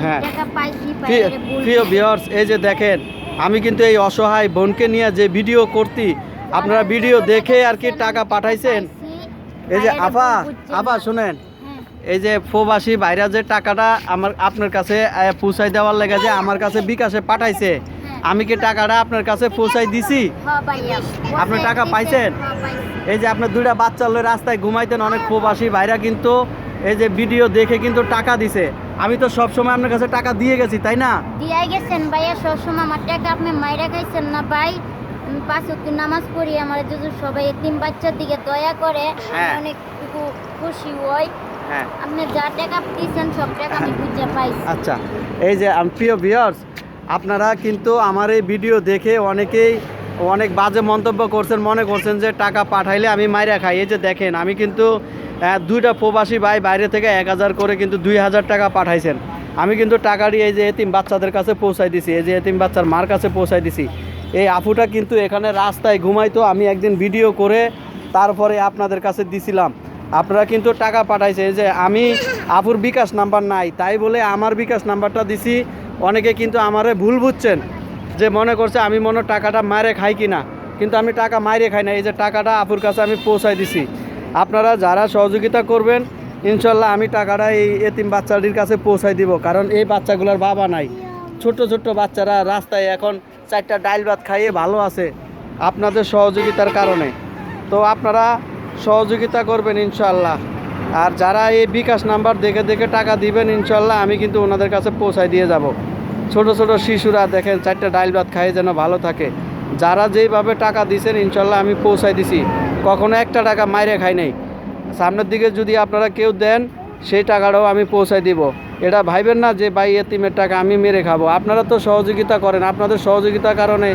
হ্যাঁ প্রিয় ভিউয়ার্স, এই যে দেখেন আমি কিন্তু এই অসহায় বোনকে নিয়ে যে ভিডিও করতি, আপনারা ভিডিও দেখে আর কি টাকা পাঠাইছেন। এই যে আপা শুনেন, এই যে প্রবাসী ভাইরা যে টাকাটা আপনার কাছে পৌঁছাই দেওয়ার লেগে যে আমার কাছে বিকাশে পাঠাইছে, আমি কি টাকাটা আপনার কাছে পৌঁছাই দিছি? আপনি টাকা পাইছেন? এই যে আপনার দুইটা বাচ্চা লয়ে রাস্তায় ঘুমাইতেন, অনেক প্রবাসী ভাইরা কিন্তু এই যে ভিডিও দেখে কিন্তু টাকা দিছে। আমি তো সব সময় আপনার কাছে টাকা দিয়ে গেছি, তাই না? দিয়ে গেছেন ভাইয়া, সব সময় আমার টাকা আপনি মাইরা খাইছেন না ভাই। আমি 5 ওয়াক্ত নামাজ পড়ি, আমার যদি সবাই এতিম বাচ্চার দিকে দয়া করে অনেক খুশি হই। হ্যাঁ, আপনি যা টাকা দিয়েছেন সব টাকা আমি বুঝে পাইছি। আচ্ছা, এই যে প্রিয় ভিউয়ার্স, আপনারা কিন্তু আমার এই ভিডিও দেখে অনেকেই অনেক বাজে মন্তব্য করছেন, মনে করছেন যে টাকা পাঠাইলে আমি মাইরা খাই। এই যে দেখেন আমি কিন্তু দুইটা প্রবাসী ভাই বাইরে থেকে 1000 করে কিন্তু 2000 টাকা পাঠাইছেন। আমি কিন্তু টাকাটি এই যে এতিম বাচ্চাদের কাছে পৌঁছাই দিছি, এই যে এতিম বাচ্চার মার কাছে পৌঁছাই দিছি। এই আফুটা কিন্তু এখানে রাস্তায় ঘুমাইতো, আমি একদিন ভিডিও করে তারপরে আপনাদের কাছে দিছিলাম। আপনারা কিন্তু টাকা পাঠাইছে। এই যে আমি আফুর বিকাশ নাম্বার নাই তাই বলে আমার বিকাশ নাম্বারটা দিছি। অনেকে কিন্তু আমারে ভুল বুঝছেন, যে মনে করছে আমি মনে টাকাটা মারে খাই কিনা, কিন্তু আমি টাকা মাইরে খাই না। এই যে টাকাটা আফুর কাছে আমি পৌঁছাই দিছি। আপনারা যারা সহযোগিতা করবেন ইনশাল্লাহ আমি টাকাটা এই এতিম বাচ্চাটির কাছে পৌঁছাই দিব, কারণ এই বাচ্চাগুলোর বাবা নাই। ছোট্ট ছোট্ট বাচ্চারা রাস্তায় এখন 4টা ডাইল ভাত খাইয়ে ভালো আছে আপনাদের সহযোগিতার কারণে। তো আপনারা সহযোগিতা করবেন ইনশাল্লাহ। আর যারা এই বিকাশ নাম্বার দেখে দেখে টাকা দিবেন ইনশাল্লাহ আমি কিন্তু ওনাদের কাছে পৌঁছাই দিয়ে যাব। ছোট ছোট শিশুরা দেখেন 4টা ডাইল ভাত খাইয়ে যেন ভালো থাকে। যারা যেইভাবে টাকা দিয়েছেন ইনশাল্লাহ আমি পৌঁছাই দিছি, কখনো একটা টাকা মাইরে খাই নাই। সামনের দিকে যদি আপনারা কেউ দেন সেই টাকাটাও আমি পৌঁছাই দিব। এটা ভাইবেন না যে ভাই এতিমের টাকা আমি মেরে খাবো। আপনারা তো সহযোগিতা করেন, আপনাদের সহযোগিতার কারণে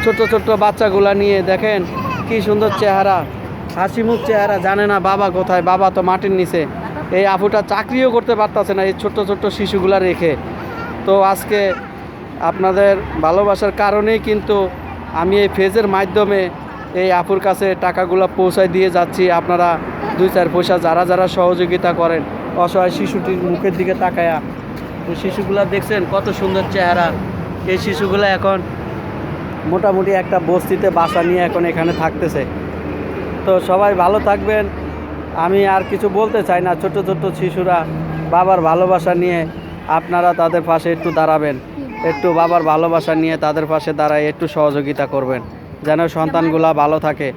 ছোট্ট ছোট্ট বাচ্চাগুলা নিয়ে দেখেন কি সুন্দর চেহারা, হাসি মুখ চেহারা, জানে না বাবা কোথায়, বাবা তো মাটির নিচে। এই আফুটা চাকরিও করতে পারতেছে না এই ছোট্ট ছোট্ট শিশুগুলা রেখে। তো আজকে আপনাদের ভালোবাসার কারণেই কিন্তু আমি এই ফেজের মাধ্যমে এই আফুর কাছে টাকাগুলো পৌঁছায় দিয়ে যাচ্ছি। আপনারা 2-4 পয়সা যারা যারা সহযোগিতা করেন, অসহায় শিশুটির মুখের দিকে তাকায়া, তো শিশুগুলা দেখছেন কত সুন্দর চেহারা। এই শিশুগুলো এখন মোটামুটি একটা বস্তিতে বাসা নিয়ে এখন এখানে থাকতেছে। তো সবাই ভালো থাকবেন, আমি আর কিছু বলতে চাই না। ছোট ছোট শিশুরা বাবার ভালোবাসা নিয়ে আপনারা তাদের পাশে একটু দাঁড়াবেন, একটু বাবার ভালোবাসা নিয়ে তাদের পাশে দাঁড়ায় একটু সহযোগিতা করবেন, যেন সন্তানগুলা ভালো থাকে।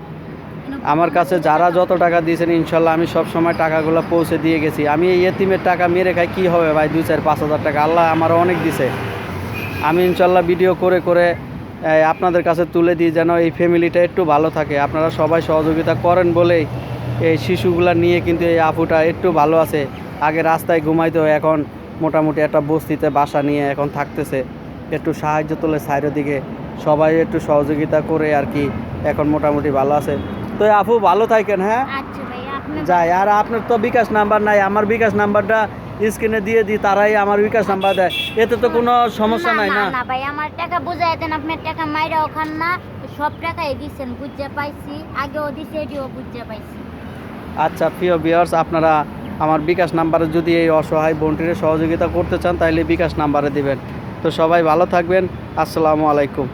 আমার কাছে যারা যত টাকা দিয়েছেন ইনশাল্লাহ আমি সব সময় টাকাগুলো পৌঁছে দিয়ে গেছি। আমি এই এতিমের টাকা মেরে খাই কী হবে ভাই, 2-4-5 হাজার টাকা আল্লাহ আমারও অনেক দিছে। আমি ইনশাল্লাহ ভিডিও করে করে আপনাদের কাছে তুলে দিই যেন এই ফ্যামিলিটা একটু ভালো থাকে। আপনারা সবাই সহযোগিতা করেন বলেই এই শিশুগুলা নিয়ে কিন্তু এই আফুটা একটু ভালো আছে। আগে রাস্তায় ঘুমাইতো, এখন মোটামুটি একটা বস্তিতে বাসা নিয়ে এখন থাকতেছে। একটু সাহায্য তোলে সাইডের দিকে, সবাই একটু সহযোগিতা করে আর কি এখন মোটামুটি ভালো আছে। তো আপু ভালো থাকেন। হ্যাঁ যাই। আর আপনার তো বিকাশ নাম্বার নাই, আমার বিকাশ নাম্বারটা স্ক্রিনে দিয়ে দিই, তারাই আমার বিকাশ নাম্বার দেয়, এতে তো কোনো সমস্যা নাই না? না ভাই, আমার টাকা বুঝাই দেন, আপনার টাকা মাইরাও খান না, সব টাকাই দিচ্ছেন বুঝতে পাইছি, আগেও দিছে এটিও বুঝতে পাইছি। আচ্ছা প্রিয় ভিউয়ার্স, আপনারা আমার বিকাশ নাম্বারে যদি এই অসহায় বোনটির সহযোগিতা করতে চান তাহলে বিকাশ নাম্বারে দিবেন। তো সবাই ভালো থাকবেন, আসসালামু আলাইকুম।